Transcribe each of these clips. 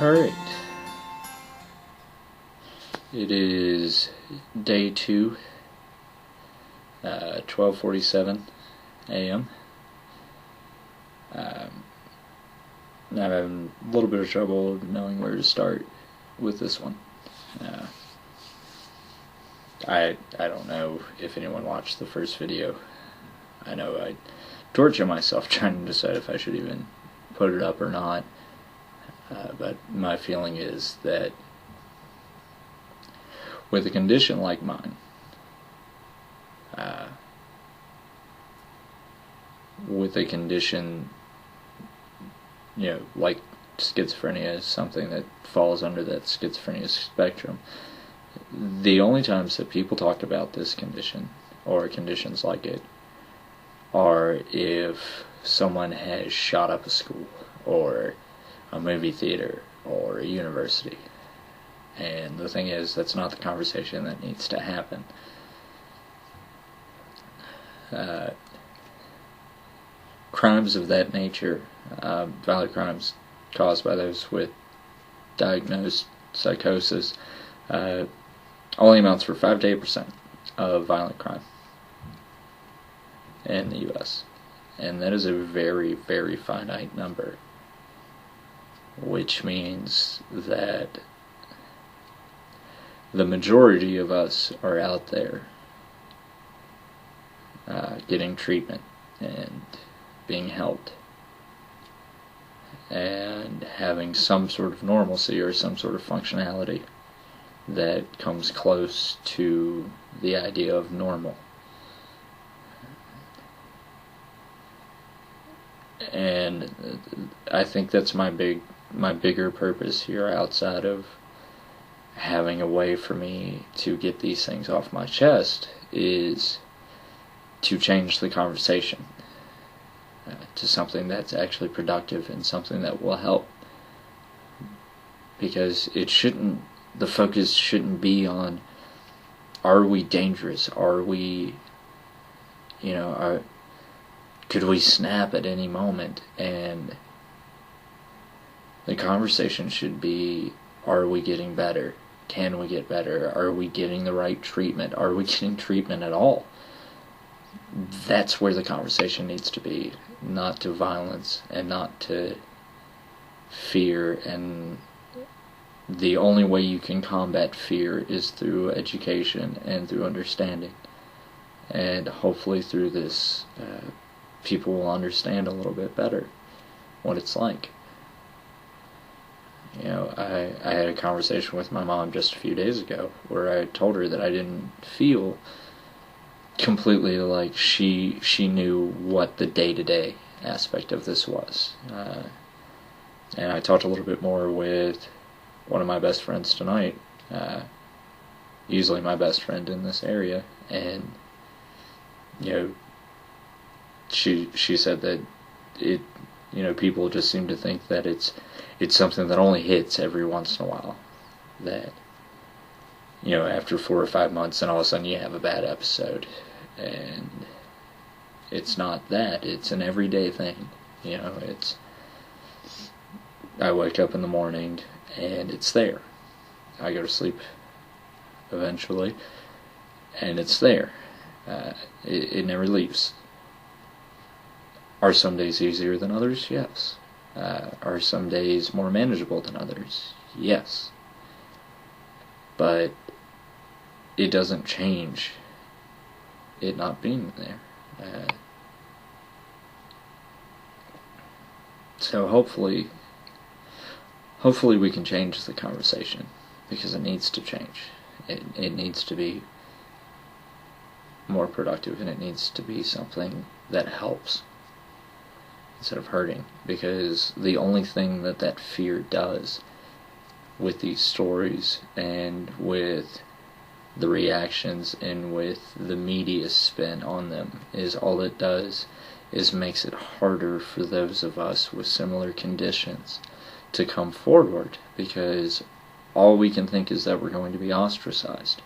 Alright. It is day 2, 12:47 a.m. I'm having a little bit of trouble knowing where to start with this one. I don't know if anyone watched the first video. I know I torture myself trying to decide if I should even put it up or not. But my feeling is that with a condition like mine, with a condition, like schizophrenia, something that falls under that schizophrenia spectrum, the only times that people talk about this condition, or conditions like it, are if someone has shot up a school, or a movie theater, or a university. And the thing is, that's not the conversation that needs to happen. Crimes of that nature, violent crimes caused by those with diagnosed psychosis, only amounts for 5 to 8% of violent crime in the U.S. And that is a very, very finite number, which means that the majority of us are out there getting treatment and being helped and having some sort of normalcy or some sort of functionality that comes close to the idea of normal. And I think that's my bigger purpose here, outside of having a way for me to get these things off my chest, is to change the conversation to something that's actually productive and something that will help. Because the focus shouldn't be on, are we dangerous? Are we, could we snap at any moment? And the conversation should be, are we getting better? Can we get better? Are we getting the right treatment? Are we getting treatment at all? That's where the conversation needs to be, not to violence and not to fear. And the only way you can combat fear is through education and through understanding. And hopefully through this, people will understand a little bit better what it's like. I had a conversation with my mom just a few days ago where I told her that I didn't feel completely like she knew what the day-to-day aspect of this was. And I talked a little bit more with one of my best friends tonight, usually my best friend in this area, and she said that people just seem to think that it's something that only hits every once in a while, that after 4 or 5 months and all of a sudden you have a bad episode. And it's not that, it's an everyday thing. I wake up in the morning and it's there. I go to sleep eventually and it's there. It never leaves. Are some days easier than others? Yes. Are some days more manageable than others? Yes. But it doesn't change it not being there. So hopefully we can change the conversation, because it needs to change. It needs to be more productive, and it needs to be something that helps instead of hurting. Because the only thing that fear does with these stories and with the reactions and with the media spin on them is all it does is makes it harder for those of us with similar conditions to come forward, because all we can think is that we're going to be ostracized.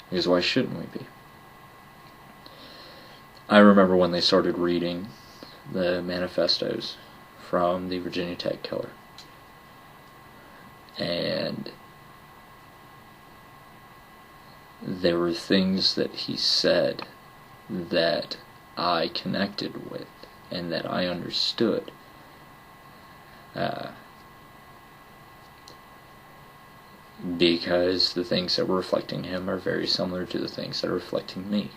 Because why shouldn't we be? I remember when they started reading the manifestos from the Virginia Tech killer. And there were things that he said that I connected with and that I understood. Because the things that were reflecting him are very similar to the things that are reflecting me.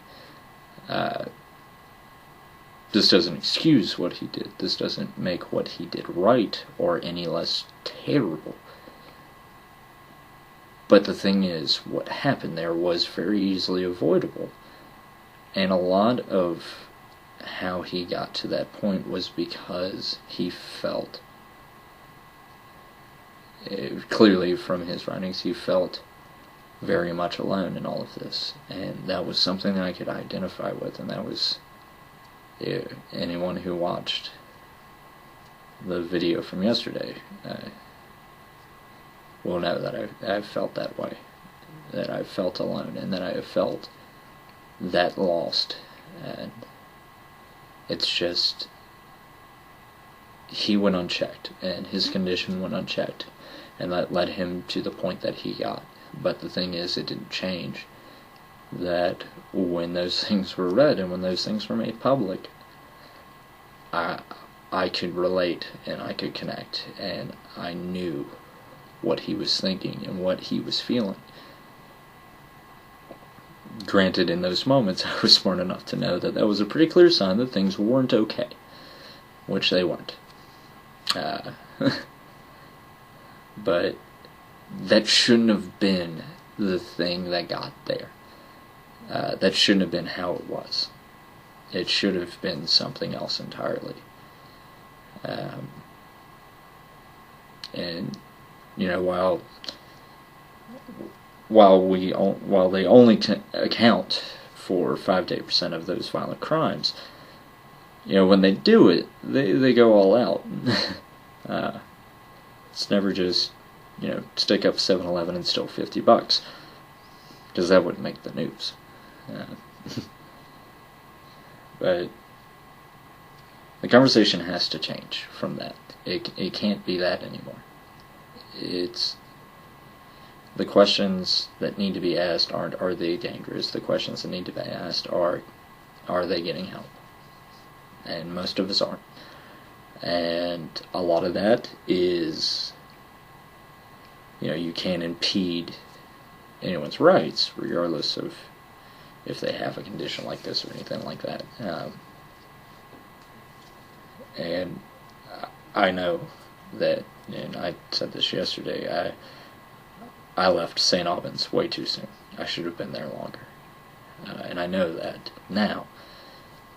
This doesn't excuse what he did. This doesn't make what he did right or any less terrible. But the thing is, what happened there was very easily avoidable. And a lot of how he got to that point was because he felt, clearly from his writings, he felt very much alone in all of this. And that was something that I could identify with, and that was anyone who watched the video from yesterday will know that I've felt that way, that I've felt alone, and that I have felt that lost. And it's just, he went unchecked, and his condition went unchecked, and that led him to the point that he got. But the thing is, it didn't change that when those things were read and when those things were made public, I could relate and I could connect, and I knew what he was thinking and what he was feeling. Granted, in those moments, I was smart enough to know that that was a pretty clear sign that things weren't okay, which they weren't. But that shouldn't have been the thing that got there. That shouldn't have been how it was. It should have been something else entirely. And you know, while they only account for 5 to 8% of those violent crimes, you know, when they do it, they go all out. It's never just, you know, stick up 7-Eleven and steal $50, because that wouldn't make the news. But the conversation has to change from that. It can't be that anymore. It's the questions that need to be asked aren't, are they dangerous? The questions that need to be asked are they getting help? And most of us aren't. And a lot of that is, you know, you can't impede anyone's rights, regardless of if they have a condition like this or anything like that. And I know that, and I said this yesterday, I left St. Albans way too soon. I should have been there longer. And I know that now.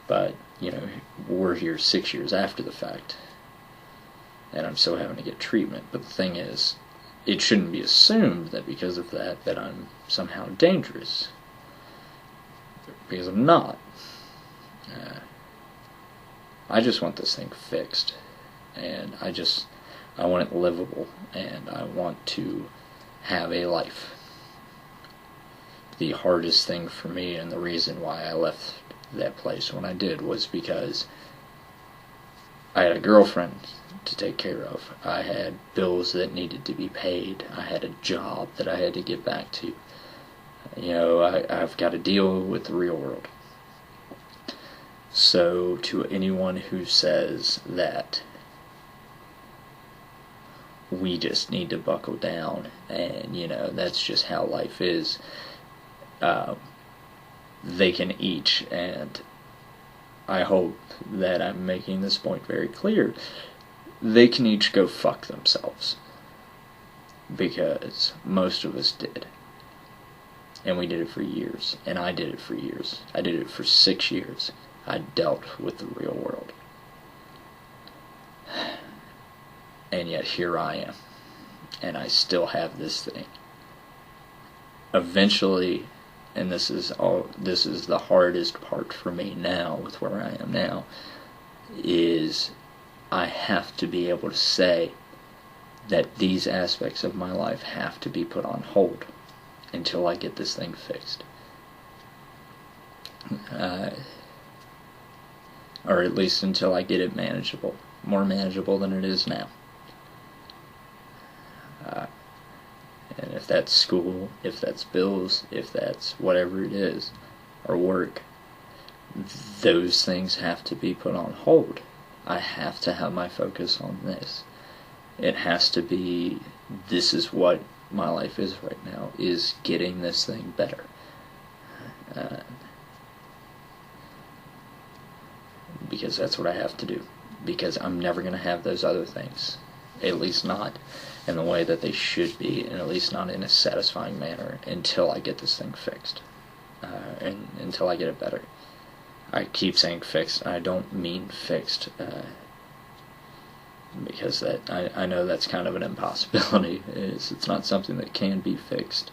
But, you know, we're here 6 years after the fact, and I'm still having to get treatment. But the thing is, it shouldn't be assumed that because of that I'm somehow dangerous. Because I'm not. I just want this thing fixed. And I want it livable. And I want to have a life. The hardest thing for me, and the reason why I left that place when I did, was because I had a girlfriend to take care of. I had bills that needed to be paid. I had a job that I had to get back to. You know, I've got to deal with the real world. So, to anyone who says that we just need to buckle down and, you know, that's just how life is, they can each, and I hope that I'm making this point very clear, they can each go fuck themselves. Because most of us did. And we did it for years. And I did it for years. I did it for 6 years. I dealt with the real world. And yet here I am. And I still have this thing. Eventually, and this is the hardest part for me now, with where I am now, is I have to be able to say that these aspects of my life have to be put on hold until I get this thing fixed. Or at least until I get it manageable. More manageable than it is now. If that's school, if that's bills, if that's whatever it is, or work, those things have to be put on hold. I have to have my focus on this. It has to be, this is what my life is right now, is getting this thing better. Because that's what I have to do. Because I'm never going to have those other things. At least not in the way that they should be, and at least not in a satisfying manner, until I get this thing fixed. And until I get it better. I keep saying fixed. I don't mean fixed, because I know that's kind of an impossibility. It's not something that can be fixed,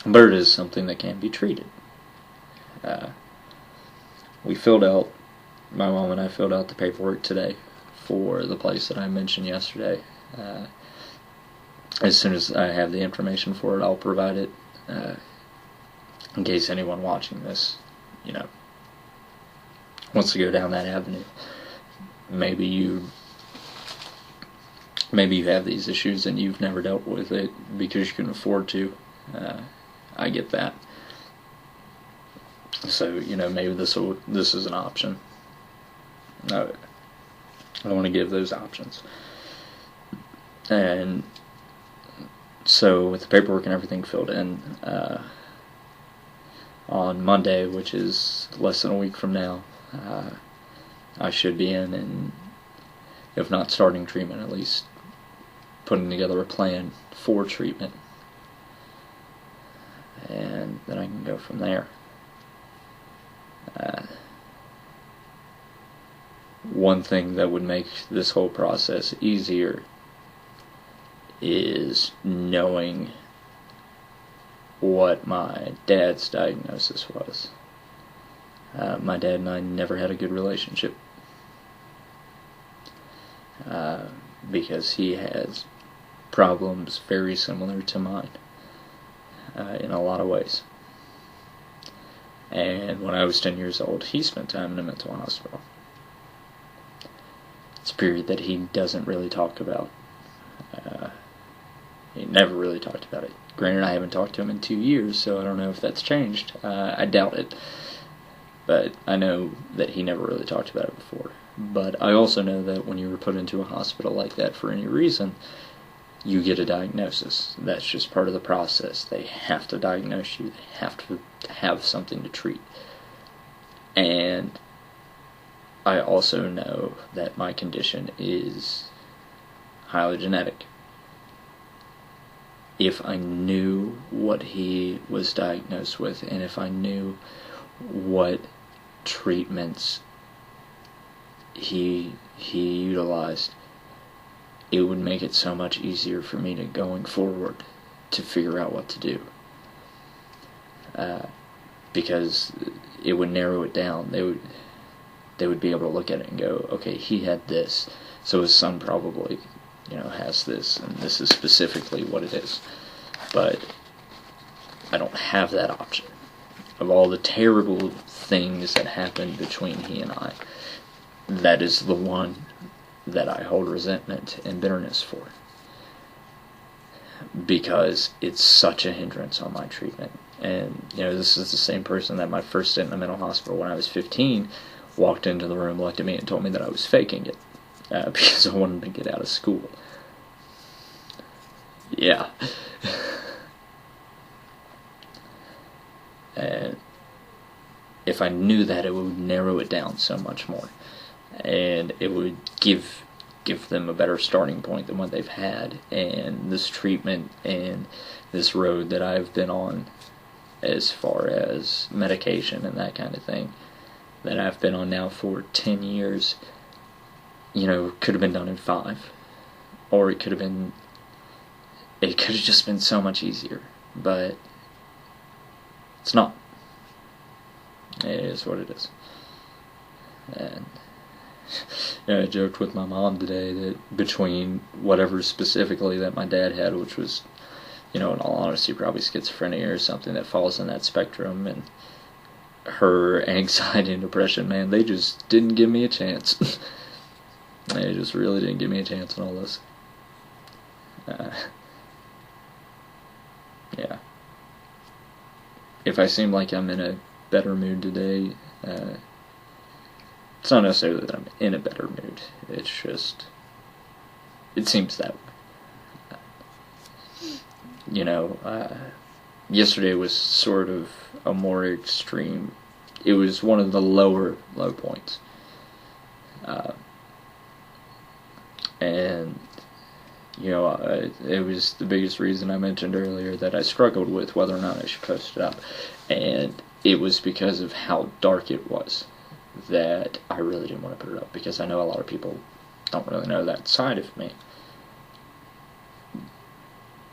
but it is something that can be treated. My mom and I filled out the paperwork today for the place that I mentioned yesterday. As soon as I have the information for it, I'll provide it, in case anyone watching this, wants to go down that avenue. Maybe you have these issues and you've never dealt with it because you can afford to. I get that. So, maybe this is an option. I want to give those options. And so, with the paperwork and everything filled in, on Monday, which is less than a week from now, I should be in, and if not starting treatment, at least putting together a plan for treatment, and then I can go from there. One thing that would make this whole process easier is knowing what my dad's diagnosis was. My dad and I never had a good relationship, because he has problems very similar to mine, in a lot of ways. And when I was 10 years old, he spent time in a mental hospital. It's a period that he doesn't really talk about. He never really talked about it. Granted, I haven't talked to him in 2 years, so I don't know if that's changed. I doubt it. But I know that he never really talked about it before. But I also know that when you were put into a hospital like that for any reason, you get a diagnosis. That's just part of the process. They have to diagnose you. They have to have something to treat. And I also know that my condition is highly genetic. If I knew what he was diagnosed with, and if I knew what treatments he utilized, it would make it so much easier for me to going forward to figure out what to do. Because it would narrow it down. They would be able to look at it and go, okay, he had this, so his son probably, has this, and this is specifically what it is. But I don't have that option. Of all the terrible things that happened between he and I, that is the one that I hold resentment and bitterness for. Because it's such a hindrance on my treatment. And, this is the same person that my first stint in the mental hospital when I was 15 walked into the room, looked at me, and told me that I was faking it. Because I wanted to get out of school. Yeah. And if I knew that, it would narrow it down so much more. And it would give them a better starting point than what they've had. And this treatment and this road that I've been on, as far as medication and that kind of thing, that I've been on now for 10 years, could have been done in 5. Or it could have just been so much easier. But it's not. It is what it is. And I joked with my mom today that between whatever specifically that my dad had, which was, in all honesty, probably schizophrenia or something that falls in that spectrum, and her anxiety and depression, man, they just didn't give me a chance. They just really didn't give me a chance in all this. if I seem like I'm in a better mood today, it's not necessarily that I'm in a better mood. It's just, it seems that way. Yesterday was sort of a more extreme. It was one of the lower low points. And it was the biggest reason I mentioned earlier that I struggled with whether or not I should post it up. And it was because of how dark it was that I really didn't want to put it up, because I know a lot of people don't really know that side of me.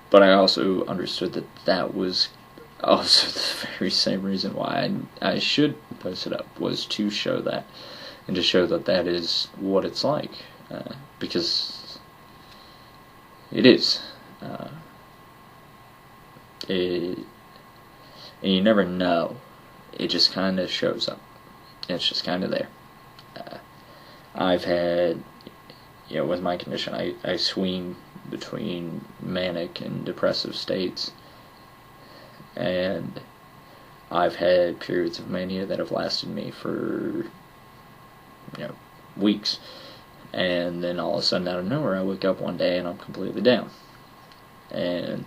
But I also understood that that was also the very same reason why I should post it up, was to show that, and to show that that is what it's like, because it is. And you never know. It just kind of shows up. It's just kind of there. I've had, with my condition, I swing between manic and depressive states, and I've had periods of mania that have lasted me for weeks, and then all of a sudden out of nowhere I wake up one day and I'm completely down. And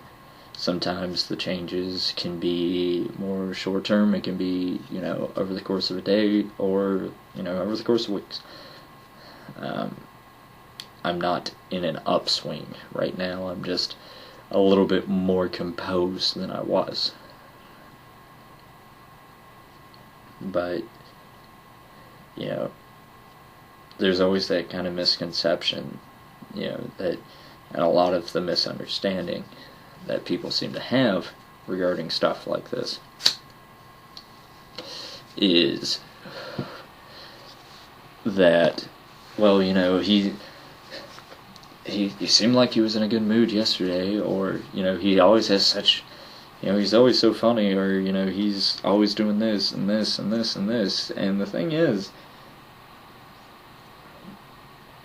sometimes the changes can be more short term. It can be over the course of a day, or over the course of weeks. I'm not in an upswing right now. I'm just a little bit more composed than I was. But, there's always that kind of misconception, that, and a lot of the misunderstanding that people seem to have regarding stuff like this is that, well, he seemed like he was in a good mood yesterday, or, he always has such, he's always so funny, or, he's always doing this, and this, and this, and this, and the thing is,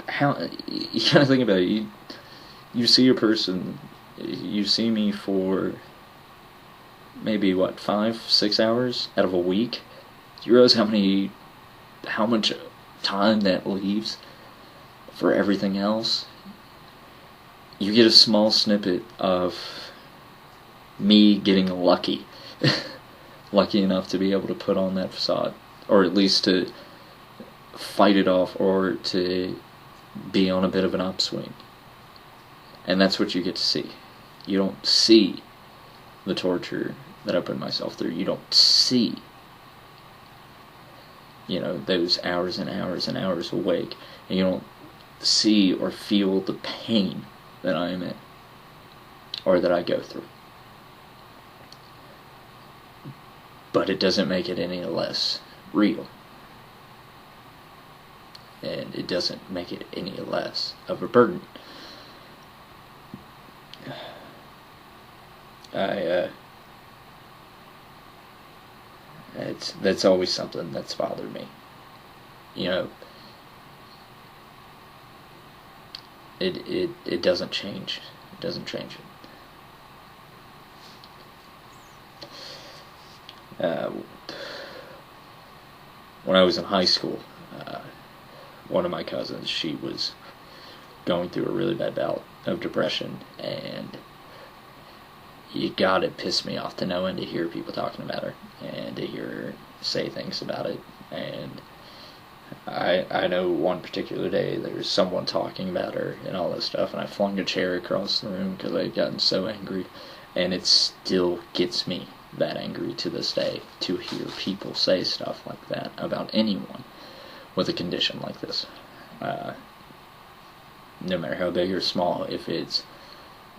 how, you gotta think about it, you see a person, you see me for maybe, 5-6 hours out of a week, do you realize how much time that leaves for everything else? You get a small snippet of me getting lucky. Lucky enough to be able to put on that facade, or at least to fight it off, or to be on a bit of an upswing. And that's what you get to see. You don't see the torture that I put myself through. You don't see, those hours and hours and hours awake. And you don't see or feel the pain that I am in, or that I go through. But it doesn't make it any less real. And it doesn't make it any less of a burden. That's always something that's bothered me. It doesn't change. It doesn't change it. When I was in high school, one of my cousins, she was going through a really bad bout of depression, and it pissed me off to no end to hear people talking about her, and to hear her say things about it. And I know one particular day there was someone talking about her and all this stuff, and I flung a chair across the room because I had gotten so angry, and it still gets me that angry to this day to hear people say stuff like that about anyone with a condition like this. No matter how big or small, if it's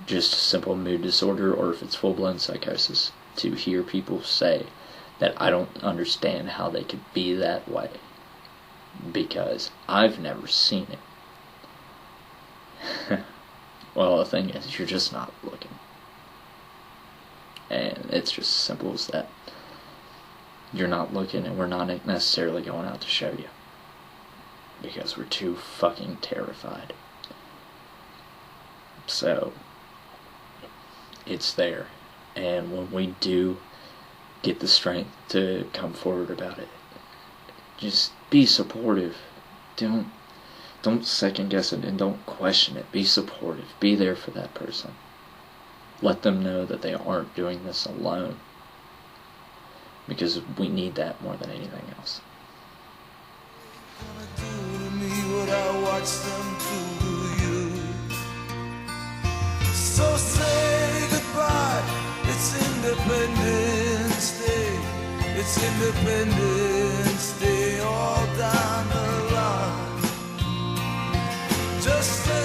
just a simple mood disorder or if it's full-blown psychosis, to hear people say that I don't understand how they could be that way, because I've never seen it. Well, the thing is, you're just not looking. And it's just as simple as that. You're not looking, and we're not necessarily going out to show you, because we're too fucking terrified. So, it's there. And when we do get the strength to come forward about it. Just be supportive. Don't second guess it and don't question it. Be supportive. Be there for that person. Let them know that they aren't doing this alone, because we need that more than anything else. So say goodbye, it's Independence Day. It's Independence Day all down the line. Just say